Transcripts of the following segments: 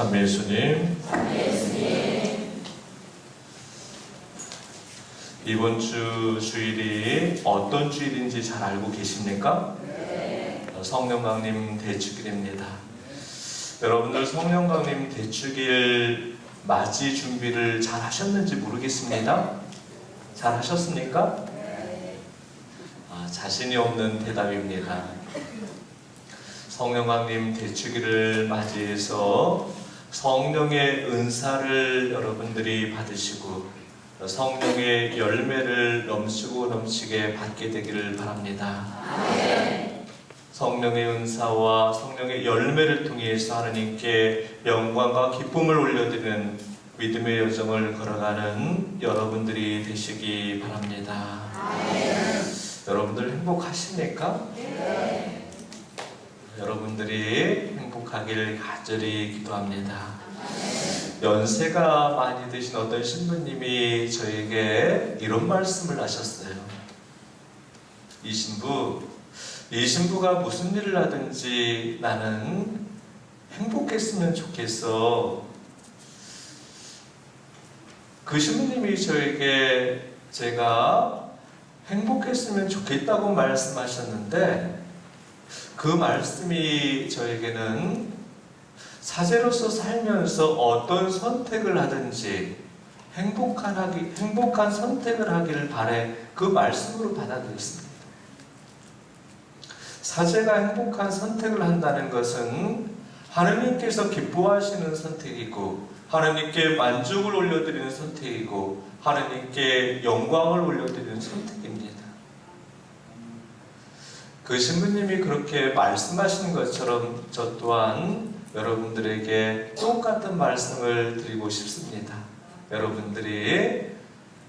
참미 예수님, 이번 주 주일이 어떤 주일인지 잘 알고 계십니까? 성령강림 대축일입니다. 여러분들 성령강림 대축일 맞이 준비를 잘 하셨는지 모르겠습니다. 잘 하셨습니까? 자신이 없는 대답입니다. 성령강림 대축일을 맞이해서 성령의 은사를 여러분들이 받으시고 성령의 열매를 넘치고 넘치게 받게 되기를 바랍니다. 성령의 은사와 성령의 열매를 통해서 하나님께 영광과 기쁨을 올려드리는 믿음의 여정을 걸어가는 여러분들이 되시기 바랍니다. 여러분들 행복하십니까? 여러분들이 행복하길 간절히 기도합니다. 연세가 많이 드신 어떤 신부님이 저에게 이런 말씀을 하셨어요. 이 신부가 무슨 일을 하든지 나는 행복했으면 좋겠어. 그 신부님이 저에게 제가 행복했으면 좋겠다고 말씀하셨는데 그 말씀이 저에게는 사제로서 살면서 어떤 선택을 하든지 행복한 선택을 하기를 바래 그 말씀으로 받아들였습니다. 사제가 행복한 선택을 한다는 것은 하느님께서 기뻐하시는 선택이고 하느님께 만족을 올려드리는 선택이고 하느님께 영광을 올려드리는 선택입니다. 그 신부님이 그렇게 말씀하신 것처럼 저 또한 여러분들에게 똑같은 말씀을 드리고 싶습니다. 여러분들이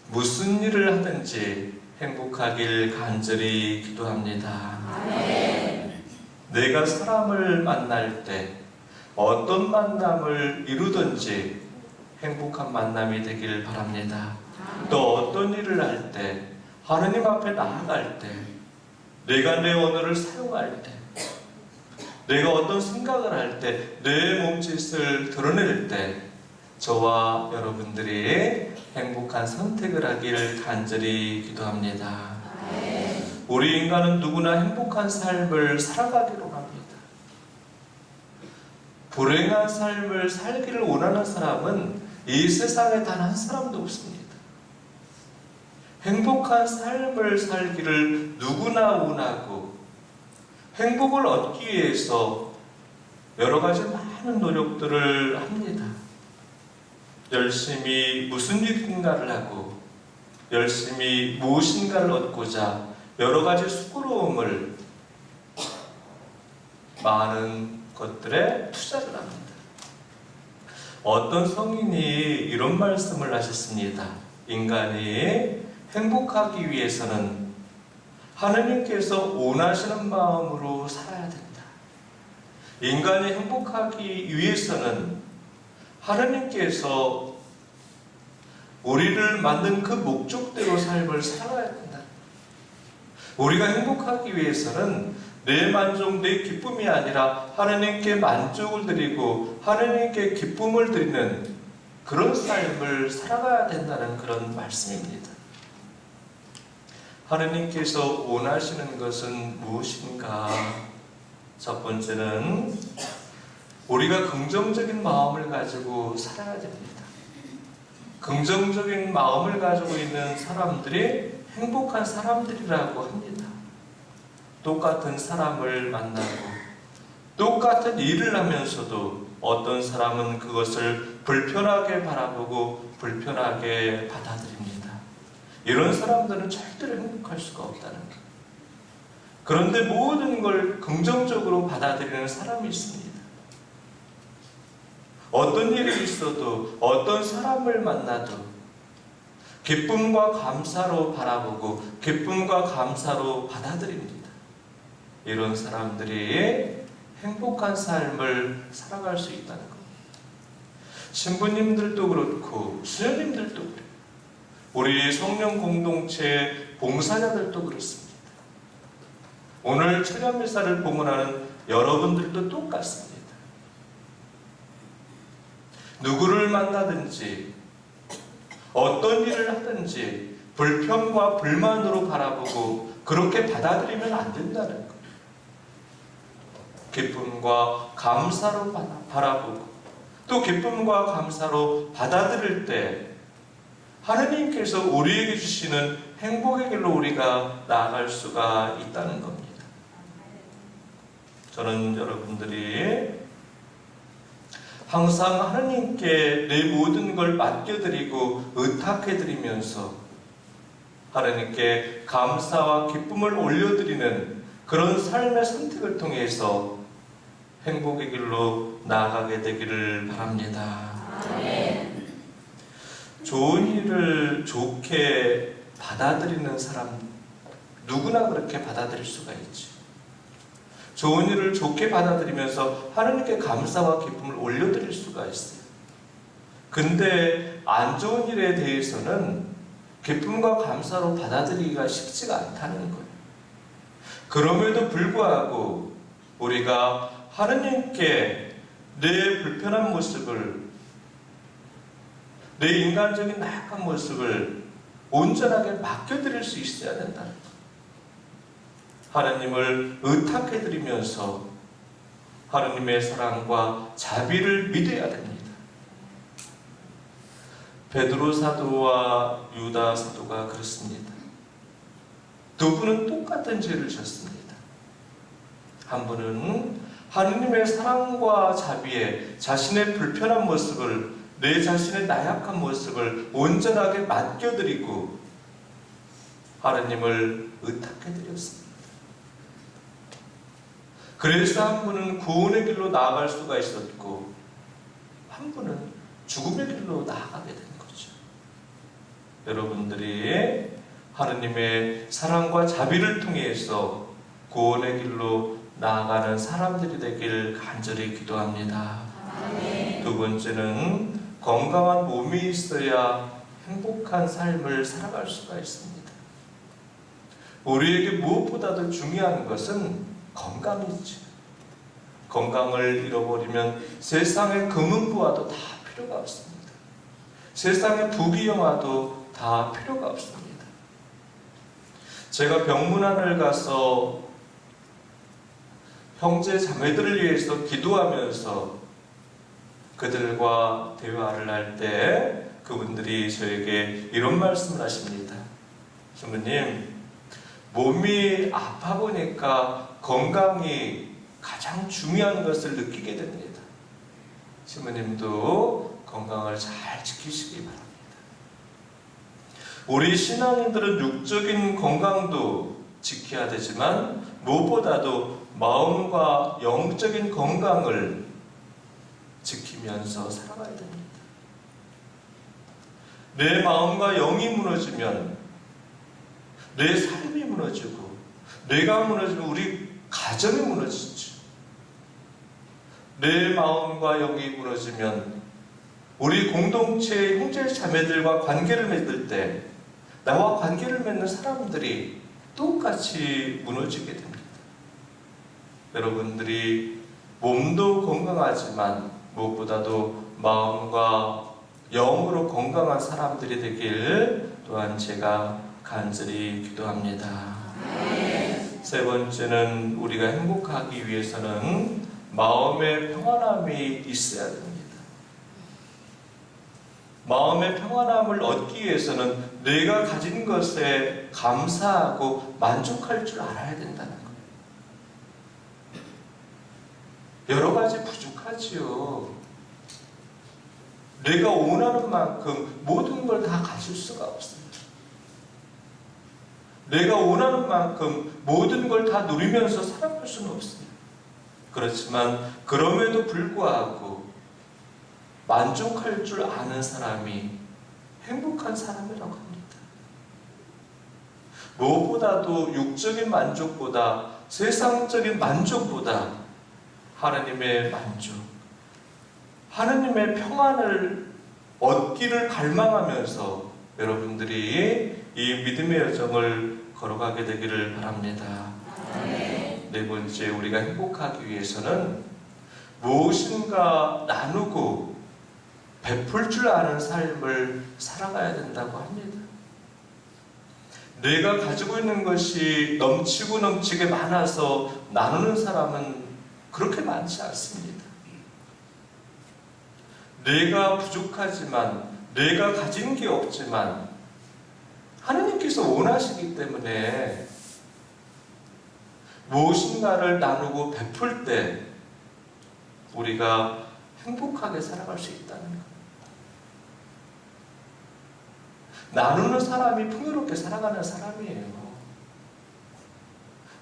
무슨 일을 하든지 행복하길 간절히 기도합니다. 내가 사람을 만날 때 어떤 만남을 이루든지 행복한 만남이 되길 바랍니다. 또 어떤 일을 할 때 하느님 앞에 나아갈 때 내가 내 언어를 사용할 때 내가 어떤 생각을 할 때 내 몸짓을 드러낼 때 저와 여러분들이 행복한 선택을 하길 간절히 기도합니다. 우리 인간은 누구나 행복한 삶을 살아가기로 합니다. 불행한 삶을 살기를 원하는 사람은 이 세상에 단 한 사람도 없습니다. 행복한 삶을 살기를 누구나 원하고 행복을 얻기 위해서 여러 가지 많은 노력들을 합니다. 열심히 무슨 일인가를 하고 열심히 무엇인가를 얻고자 여러 가지 수고로움을 많은 것들에 투자를 합니다. 어떤 성인이 이런 말씀을 하셨습니다. 인간이 행복하기 위해서는 하느님께서 원하시는 마음으로 살아야 된다. 인간이 행복하기 위해서는 하느님께서 우리를 만든 그 목적대로 삶을 살아야 된다. 우리가 행복하기 위해서는 내 만족, 내 기쁨이 아니라 하느님께 만족을 드리고 하느님께 기쁨을 드리는 그런 삶을 살아가야 된다는 그런 말씀입니다. 하느님께서 원하시는 것은 무엇인가? 첫 번째는 우리가 긍정적인 마음을 가지고 살아야 됩니다. 긍정적인 마음을 가지고 있는 사람들이 행복한 사람들이라고 합니다. 똑같은 사람을 만나고 똑같은 일을 하면서도 어떤 사람은 그것을 불편하게 바라보고 불편하게 받아들입니다. 이런 사람들은 절대로 행복할 수가 없다는 것. 그런데 모든 걸 긍정적으로 받아들이는 사람이 있습니다. 어떤 일이 있어도 어떤 사람을 만나도 기쁨과 감사로 바라보고 기쁨과 감사로 받아들입니다. 이런 사람들이 행복한 삶을 살아갈 수 있다는 겁니다. 신부님들도 그렇고 수녀님들도 그래요. 우리 성령 공동체 봉사자들도 그렇습니다. 오늘 철야미사를 봉헌하는 여러분들도 똑같습니다. 누구를 만나든지 어떤 일을 하든지 불평과 불만으로 바라보고 그렇게 받아들이면 안 된다는 거예요. 기쁨과 감사로 바라보고 또 기쁨과 감사로 받아들일 때 하느님께서 우리에게 주시는 행복의 길로 우리가 나아갈 수가 있다는 겁니다. 저는 여러분들이 항상 하느님께 내 모든 걸 맡겨드리고 의탁해드리면서 하느님께 감사와 기쁨을 올려드리는 그런 삶의 선택을 통해서 행복의 길로 나아가게 되기를 바랍니다. 아멘. 좋은 일을 좋게 받아들이는 사람 누구나 그렇게 받아들일 수가 있지. 좋은 일을 좋게 받아들이면서 하느님께 감사와 기쁨을 올려드릴 수가 있어요. 근데 안 좋은 일에 대해서는 기쁨과 감사로 받아들이기가 쉽지가 않다는 거예요. 그럼에도 불구하고 우리가 하느님께 내 불편한 모습을, 내 인간적인 나약한 모습을 온전하게 맡겨드릴 수 있어야 된다는 거예요. 하느님을 의탁해드리면서 하느님의 사랑과 자비를 믿어야 됩니다. 베드로 사도와 유다 사도가 그렇습니다. 두 분은 똑같은 죄를 졌습니다. 한 분은 하느님의 사랑과 자비에 자신의 불편한 모습을, 내 자신의 나약한 모습을 온전하게 맡겨드리고 하느님을 의탁해드렸습니다. 그래서 한 분은 구원의 길로 나아갈 수가 있었고 한 분은 죽음의 길로 나아가게 된 거죠. 여러분들이 하느님의 사랑과 자비를 통해서 구원의 길로 나아가는 사람들이 되길 간절히 기도합니다. 아멘. 두 번째는 건강한 몸이 있어야 행복한 삶을 살아갈 수가 있습니다. 우리에게 무엇보다도 중요한 것은 건강이죠. 건강을 잃어버리면 세상의 금은부와도 다 필요가 없습니다. 세상의 부귀영화도 다 필요가 없습니다. 제가 병문안을 가서 형제 자매들을 위해서 기도하면서 그들과 대화를 할 때 그분들이 저에게 이런 말씀을 하십니다. 신부님, 몸이 아파 보니까 건강이 가장 중요한 것을 느끼게 됩니다. 신부님도 건강을 잘 지키시기 바랍니다. 우리 신앙인들은 육적인 건강도 지켜야 되지만 무엇보다도 마음과 영적인 건강을 지키면서 살아가야 됩니다. 내 마음과 영이 무너지면 내 삶이 무너지고 내가 무너지면 우리 가정이 무너지죠. 내 마음과 영이 무너지면 우리 공동체의 형제 자매들과 관계를 맺을 때 나와 관계를 맺는 사람들이 똑같이 무너지게 됩니다. 여러분들이 몸도 건강하지만 무엇보다도 마음과 영으로 건강한 사람들이 되길 또한 제가 간절히 기도합니다. 세 번째는 우리가 행복하기 위해서는 마음의 평안함이 있어야 됩니다. 마음의 평안함을 얻기 위해서는 내가 가진 것에 감사하고 만족할 줄 알아야 된다는 거예요. 여러 가지 부족하지요. 내가 원하는 만큼 모든 걸 다 가질 수가 없습니다. 내가 원하는 만큼 모든 걸 다 누리면서 살아갈 수는 없습니다. 그렇지만 그럼에도 불구하고 만족할 줄 아는 사람이 행복한 사람이라고 합니다. 무엇보다도 육적인 만족보다 세상적인 만족보다 하나님의 만족, 하나님의 평안을 얻기를 갈망하면서 여러분들이 이 믿음의 여정을 걸어가게 되기를 바랍니다. 네 번째, 우리가 행복하기 위해서는 무엇인가 나누고 베풀 줄 아는 삶을 살아가야 된다고 합니다. 내가 가지고 있는 것이 넘치고 넘치게 많아서 나누는 사람은 그렇게 많지 않습니다. 내가 부족하지만, 내가 가진 게 없지만 하나님께서 원하시기 때문에 무엇인가를 나누고 베풀 때 우리가 행복하게 살아갈 수 있다는 것. 나누는 사람이 풍요롭게 살아가는 사람이에요.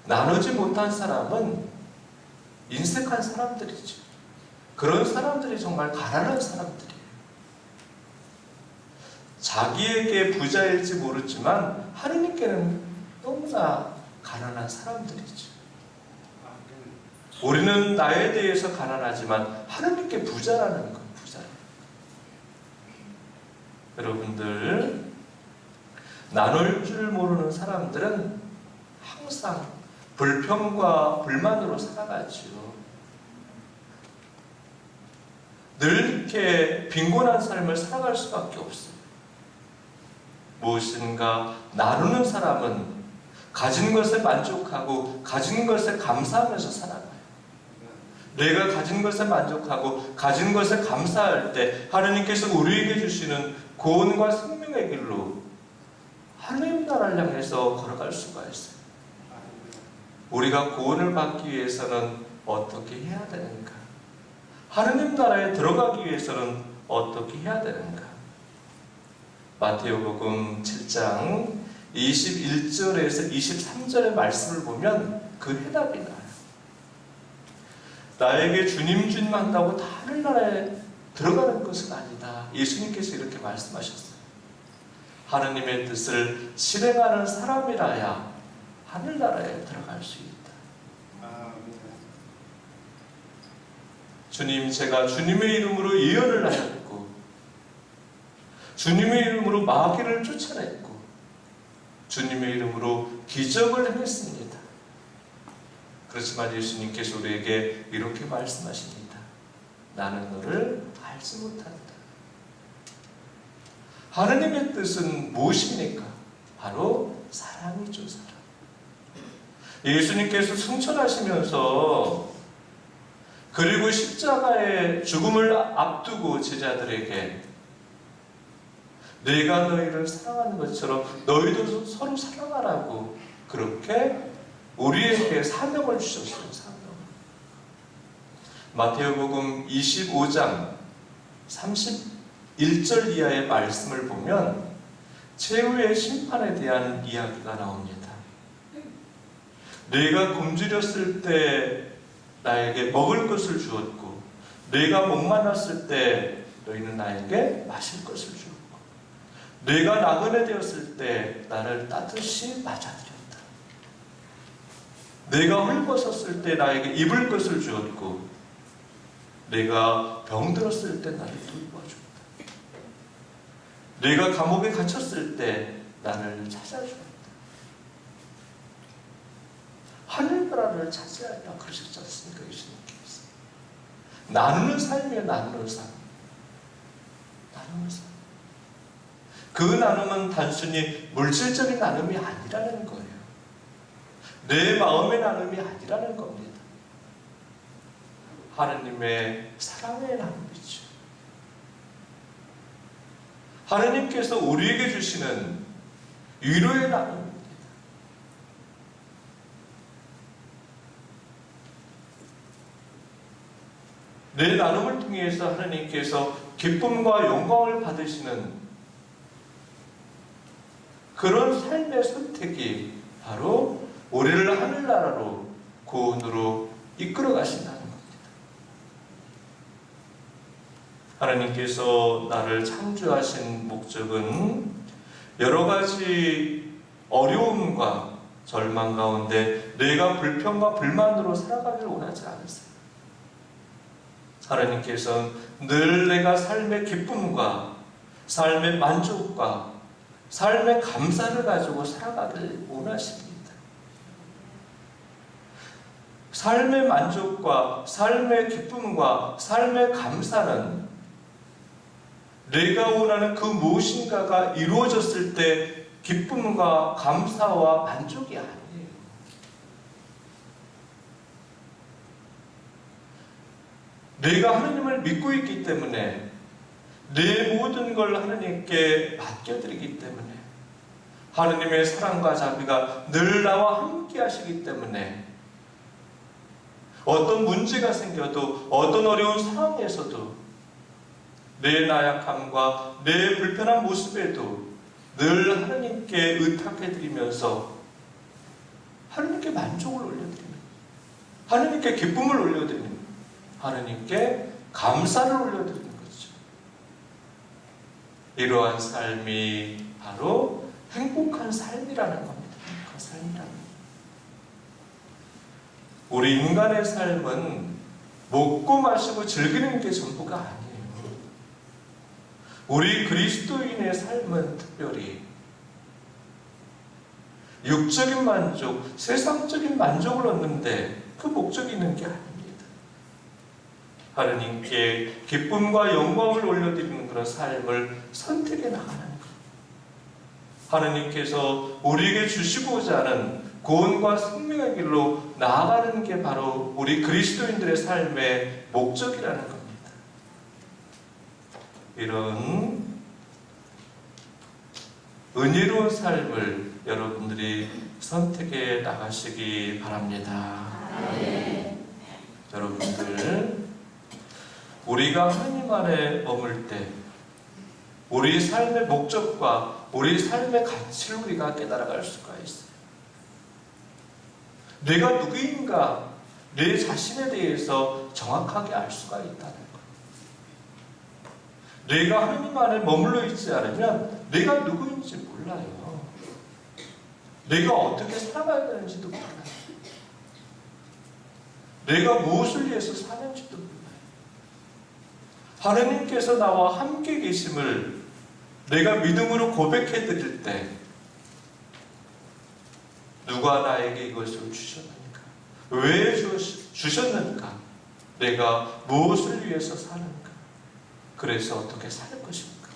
나누지 못한 사람은 인색한 사람들이죠. 그런 사람들이 정말 가난한 사람들이에요. 자기에게 부자일지 모르지만 하느님께는 너무나 가난한 사람들이죠. 우리는 나에 대해서 가난하지만 하느님께 부자라는 건 부자예요. 여러분들, 나눌 줄 모르는 사람들은 항상 불평과 불만으로 살아가지요. 늘 이렇게 빈곤한 삶을 살아갈 수밖에 없어요. 무엇인가 나누는 사람은 가진 것에 만족하고 가진 것에 감사하면서 살아가요. 내가 가진 것에 만족하고 가진 것에 감사할 때 하느님께서 우리에게 주시는 구원과 생명의 길로 하느님 나라를 향해서 걸어갈 수가 있어요. 우리가 구원을 받기 위해서는 어떻게 해야 되는가? 하느님 나라에 들어가기 위해서는 어떻게 해야 되는가? 마태오복음 7장 21절에서 23절의 말씀을 보면 그 해답이 나와요. 나에게 주님 주님 한다고 다 하늘나라에 들어가는 것은 아니다. 예수님께서 이렇게 말씀하셨어요. 하느님의 뜻을 실행하는 사람이라야 하늘나라에 들어갈 수 있다. 주님, 제가 주님의 이름으로 예언을 하였고 주님의 이름으로 마귀를 쫓아냈고 주님의 이름으로 기적을 행했습니다. 그렇지만 예수님께서 우리에게 이렇게 말씀하십니다. 나는 너를 알지 못한다. 하느님의 뜻은 무엇입니까? 바로 사랑이죠, 사랑. 예수님께서 승천하시면서 그리고 십자가의 죽음을 앞두고 제자들에게 내가 너희를 사랑하는 것처럼 너희도 서로 사랑하라고 그렇게 우리에게 사명을 주셨어요. 사명. 마태오복음 25장 31절 이하의 말씀을 보면 최후의 심판에 대한 이야기가 나옵니다. 내가 굶주렸을 때 나에게 먹을 것을 주었고 내가 목말랐을 때 너희는 나에게 마실 것을 주었고 내가 나그네 되었을 때 나를 따뜻이 맞아들였다. 내가 헐벗었을 때 나에게 입을 것을 주었고 내가 병들었을 때 나를 돌보아줬다. 내가 감옥에 갇혔을 때 나를 찾아주었다. 하늘나라를 차지하라 그러셨지 않습니까? 예수님께서. 나누는 삶이에요. 나누는 삶. 나누는 삶. 그 나눔은 단순히 물질적인 나눔이 아니라는 거예요. 내 마음의 나눔이 아니라는 겁니다. 하느님의 사랑의 나눔이죠. 하느님께서 우리에게 주시는 위로의 나눔입니다. 내 나눔을 통해서 하느님께서 기쁨과 영광을 받으시는 그런 삶의 선택이 바로 우리를 하늘나라로 구원으로 이끌어 가신다는 겁니다. 하나님께서 나를 창조하신 목적은 여러 가지 어려움과 절망 가운데 내가 불평과 불만으로 살아가기를 원하지 않으세요. 하나님께서는 늘 내가 삶의 기쁨과 삶의 만족과 삶의 감사를 가지고 살아가길 원하십니다. 삶의 만족과 삶의 기쁨과 삶의 감사는 내가 원하는 그 무엇인가가 이루어졌을 때 기쁨과 감사와 만족이 아니에요. 내가 하나님을 믿고 있기 때문에, 내 모든 걸 하나님께 맡겨드리기 때문에, 하나님의 사랑과 자비가 늘 나와 함께 하시기 때문에, 어떤 문제가 생겨도, 어떤 어려운 상황에서도, 내 나약함과 내 불편한 모습에도 늘 하나님께 의탁해드리면서 하나님께 만족을 올려드리는, 하나님께 기쁨을 올려드리는, 하나님께 감사를 올려드리는 거죠. 이러한 삶이 바로 행복한 삶이라는 겁니다. 행복한 삶이라는 겁니다. 우리 인간의 삶은 먹고 마시고 즐기는 게 전부가 아니에요. 우리 그리스도인의 삶은 특별히 육적인 만족, 세상적인 만족을 얻는데 그 목적이 있는 게 아닙니다. 하나님께 기쁨과 영광을 올려드리는 그런 삶을 선택해 나가는 것. 하나님께서 우리에게 주시고자 하는 구원과 생명의 길로 나아가는 게 바로 우리 그리스도인들의 삶의 목적이라는 겁니다. 이런 은혜로운 삶을 여러분들이 선택해 나가시기 바랍니다. 여러분들, 우리가 하나님 안에 머물 때 우리 삶의 목적과 우리 삶의 가치를 우리가 깨달아갈 수가 있어요. 내가 누구인가, 내 자신에 대해서 정확하게 알 수가 있다는 것. 내가 하나님 안에 머물러 있지 않으면 내가 누구인지 몰라요. 내가 어떻게 살아가야 되는지도 몰라요. 내가 무엇을 위해서 사는지도 몰라요. 하나님께서 나와 함께 계심을 내가 믿음으로 고백해 드릴 때, 누가 나에게 이것을 주셨는가? 왜 주셨는가? 내가 무엇을 위해서 사는가? 그래서 어떻게 살 것인가?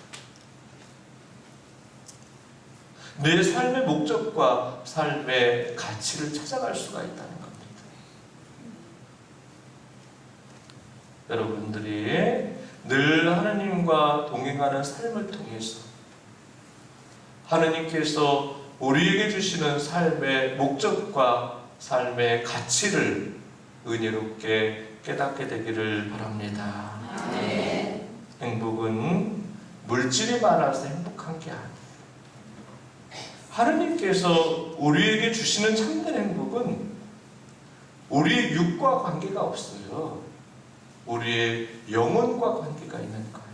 내 삶의 목적과 삶의 가치를 찾아갈 수가 있다는 겁니다. 여러분들이 늘 하나님과 동행하는 삶을 통해서 하나님께서 우리에게 주시는 삶의 목적과 삶의 가치를 은혜롭게 깨닫게 되기를 바랍니다. 네. 행복은 물질이 많아서 행복한 게 아니에요. 하나님께서 우리에게 주시는 참된 행복은 우리의 육과 관계가 없어요. 우리의 영혼과 관계가 있는 거예요.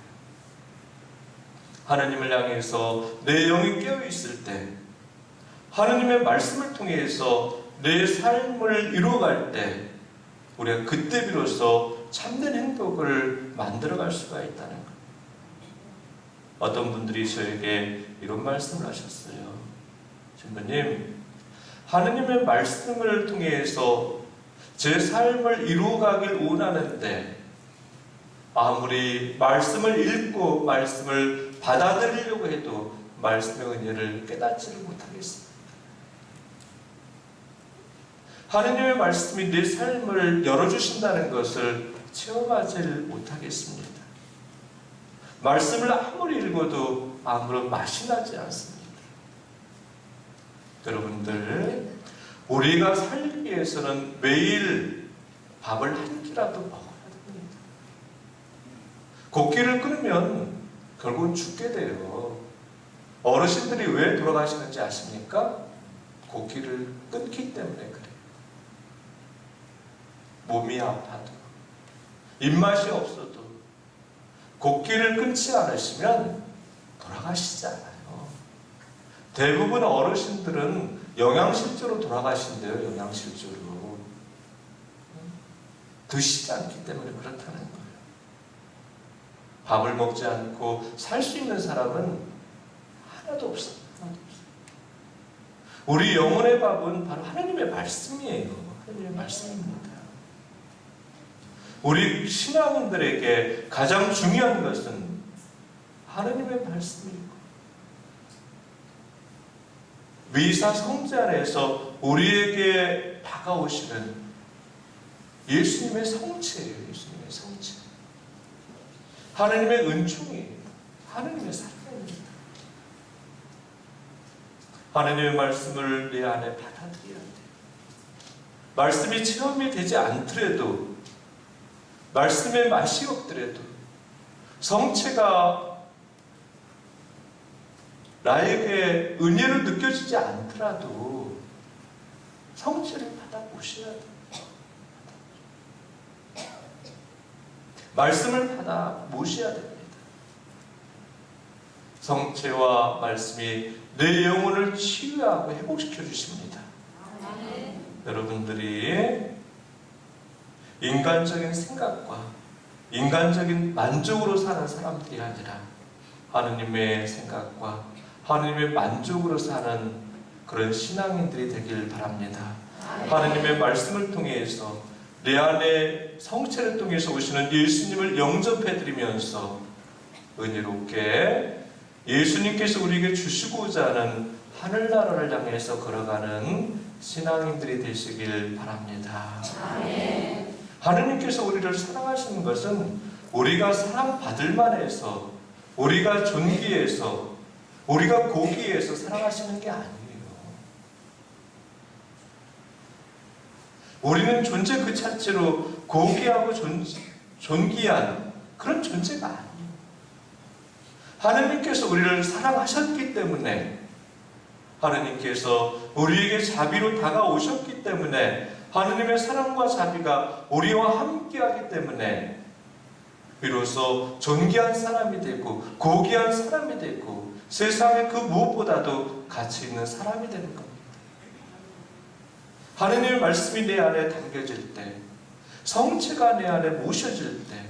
하나님을 향해서 내 영이 깨어있을 때, 하나님의 말씀을 통해서 내 삶을 이루어갈 때, 우리가 그때 비로소 참된 행복을 만들어갈 수가 있다는 거예요. 어떤 분들이 저에게 이런 말씀을 하셨어요. 신부님, 하나님의 말씀을 통해서 제 삶을 이루어가길 원하는데 아무리 말씀을 읽고 말씀을 받아들이려고 해도 말씀의 은혜를 깨닫지를 못하겠습니다. 하나님의 말씀이 내 삶을 열어주신다는 것을 체험하지를 못하겠습니다. 말씀을 아무리 읽어도 아무런 맛이 나지 않습니다. 여러분들, 우리가 살기 위해서는 매일 밥을 한 끼라도 먹어야 됩니다. 곡기를 끊으면 결국은 죽게 돼요. 어르신들이 왜 돌아가시는지 아십니까? 곡기를 끊기 때문에 그래요. 몸이 아파도, 입맛이 없어도 곡기를 끊지 않으시면 돌아가시지 않아요. 대부분 어르신들은 영양실조로 돌아가신대요. 영양실조로. 드시지 않기 때문에 그렇다는 거예요. 밥을 먹지 않고 살 수 있는 사람은 하나도 없어요. 우리 영혼의 밥은 바로 하나님의 말씀이에요. 하나님의 말씀입니다. 우리 신앙인들에게 가장 중요한 것은 하느님의 말씀이고 미사 성체 안에서 우리에게 다가오시는 예수님의 성체예요. 예수님의 성체. 하느님의 은총이에요. 하느님의 사랑입니다. 하느님의 말씀을 내 안에 받아들여야 돼요. 말씀이 체험이 되지 않더라도, 말씀의 맛이 없더라도, 성체가 나에게 은혜로 느껴지지 않더라도 성체를 받아보셔야 돼요. 말씀을 받아 모셔야 됩니다. 성체와 말씀이 내 영혼을 치유하고 회복시켜 주십니다. 여러분들이 인간적인 생각과 인간적인 만족으로 사는 사람들이 아니라 하느님의 생각과 하느님의 만족으로 사는 그런 신앙인들이 되길 바랍니다. 하느님의 말씀을 통해서 내 안에 성체를 통해서 오시는 예수님을 영접해드리면서 은혜롭게 예수님께서 우리에게 주시고자 하는 하늘나라를 향해서 걸어가는 신앙인들이 되시길 바랍니다. 하느님께서 우리를 사랑하시는 것은 우리가 사랑받을 만해서, 우리가 존귀해서, 우리가 고귀해서 사랑하시는 게 아니에요. 우리는 존재 그 자체로 고귀하고 존귀한 그런 존재가 아니에요. 하느님께서 우리를 사랑하셨기 때문에, 하느님께서 우리에게 자비로 다가오셨기 때문에, 하느님의 사랑과 자비가 우리와 함께하기 때문에 비로소 존귀한 사람이 되고 고귀한 사람이 되고 세상에 그 무엇보다도 가치 있는 사람이 되는 겁니다. 하느님의 말씀이 내 안에 담겨질 때, 성체가 내 안에 모셔질 때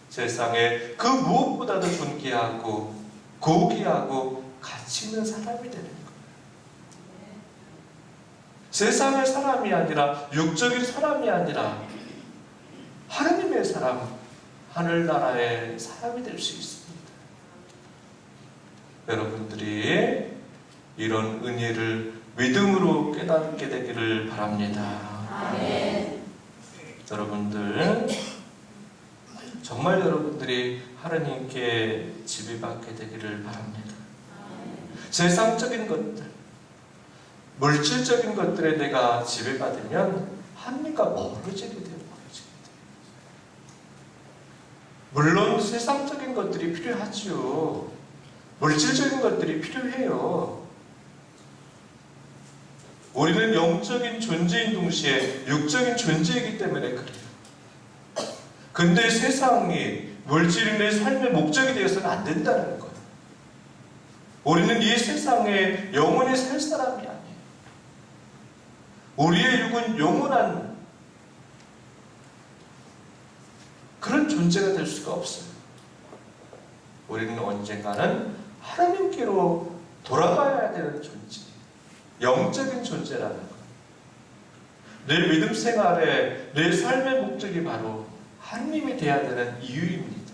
세상에 그 무엇보다도 존귀하고 고귀하고 가치 있는 사람이 되는 거예요. 세상의 사람이 아니라, 육적인 사람이 아니라 하느님의 사람, 하늘나라의 사람이 될 수 있습니다. 여러분들이 이런 은혜를 믿음으로 깨닫게 되기를 바랍니다. 아멘. 여러분들, 정말 여러분들이 하느님께 지배받게 되기를 바랍니다. 세상적인 것들, 물질적인 것들에 내가 지배받으면 하느님과 멀어지게 돼요. 물론 세상적인 것들이 필요하죠. 물질적인 것들이 필요해요. 우리는 영적인 존재인 동시에 육적인 존재이기 때문에 그래요. 근데 세상이 물질이 내 삶의 목적이 되어서는 안 된다는 거예요. 우리는 이 세상에 영원히 살 사람이 아니에요. 우리의 육은 영원한 그런 존재가 될 수가 없어요. 우리는 언젠가는 하나님께로 돌아가야 되는 존재, 영적인 존재라는 것. 내 믿음 생활에 내 삶의 목적이 바로 하나님이 되어야 되는 이유입니다.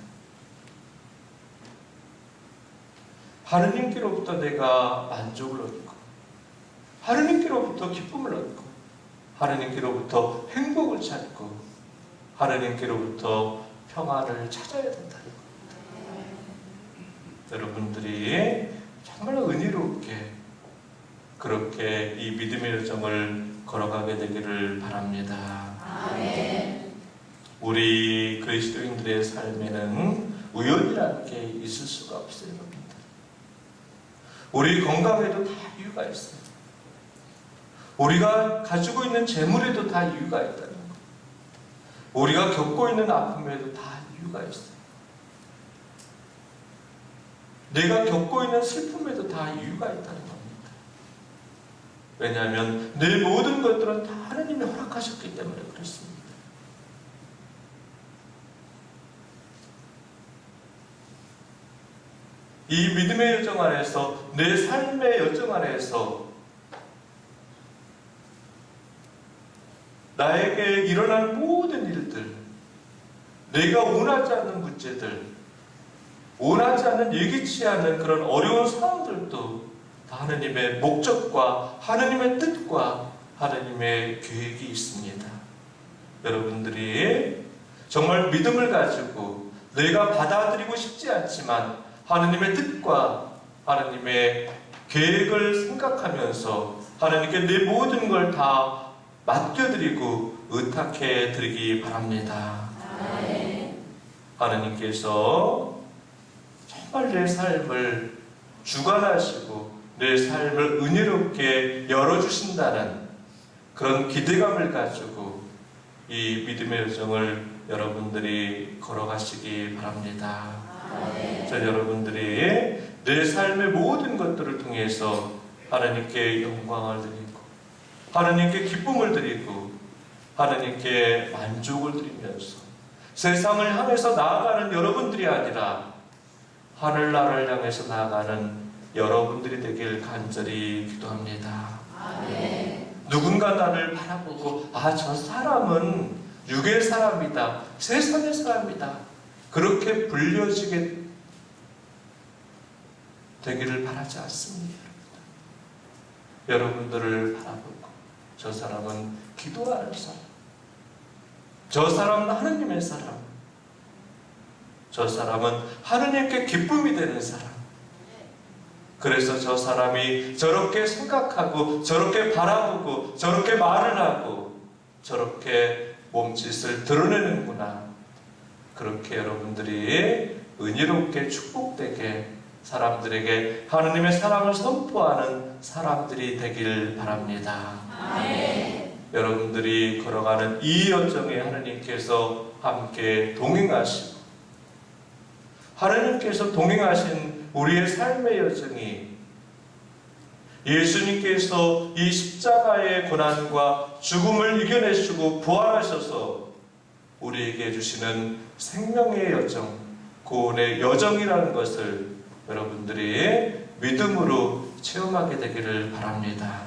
하나님께로부터 내가 만족을 얻고, 하나님께로부터 기쁨을 얻고, 하나님께로부터 행복을 찾고, 하나님께로부터 평안을 찾아야 된다는 겁니다. 여러분들이 정말 은혜롭게 그렇게 이 믿음의 여정을 걸어가게 되기를 바랍니다. 아멘. 우리 그리스도인들의 삶에는 우연이라는 게 있을 수가 없어요. 우리 건강에도 다 이유가 있어요. 우리가 가지고 있는 재물에도 다 이유가 있다는 것. 우리가 겪고 있는 아픔에도 다 이유가 있어요. 내가 겪고 있는 슬픔에도 다 이유가 있다는 겁니다. 왜냐하면 내 모든 것들은 다 하나님이 허락하셨기 때문에 그렇습니다. 이 믿음의 여정 안에서, 내 삶의 여정 안에서 나에게 일어난 모든 일들, 내가 원하지 않는 문제들, 원하지 않는 예기치 않은 그런 어려운 상황들도 다 하느님의 목적과 하느님의 뜻과 하느님의 계획이 있습니다. 여러분들이 정말 믿음을 가지고 내가 받아들이고 싶지 않지만 하느님의 뜻과 하느님의 계획을 생각하면서 하느님께 내 모든 걸 다 맡겨드리고 의탁해 드리기 바랍니다. 하느님께서 정말 내 삶을 주관하시고 내 삶을 은혜롭게 열어주신다는 그런 기대감을 가지고 이 믿음의 여정을 여러분들이 걸어가시기 바랍니다. 저 여러분들이 내 삶의 모든 것들을 통해서 하나님께 영광을 드리고 하나님께 기쁨을 드리고 하나님께 만족을 드리면서 세상을 향해서 나아가는 여러분들이 아니라 하늘나라를 향해서 나아가는 여러분들이 되길 간절히 기도합니다. 누군가 나를 바라보고 저 사람은 육의 사람이다, 세상의 사람이다, 그렇게 불려지게 되기를 바라지 않습니다. 여러분들을 바라보고 저 사람은 기도하는 사람, 저 사람은 하느님의 사람, 저 사람은 하느님께 기쁨이 되는 사람, 그래서 저 사람이 저렇게 생각하고 저렇게 바라보고 저렇게 말을 하고 저렇게 몸짓을 드러내는구나, 그렇게 여러분들이 은혜롭게 축복되게 사람들에게 하느님의 사랑을 선포하는 사람들이 되길 바랍니다. 여러분들이 걸어가는 이 여정에 하느님께서 함께 동행하시고 하느님께서 동행하신 우리의 삶의 여정이 예수님께서 이 십자가의 고난과 죽음을 이겨내시고 부활하셔서 우리에게 주시는 생명의 여정, 구원의 여정이라는 것을 여러분들이 믿음으로 체험하게 되기를 바랍니다.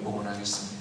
응원하겠습니다.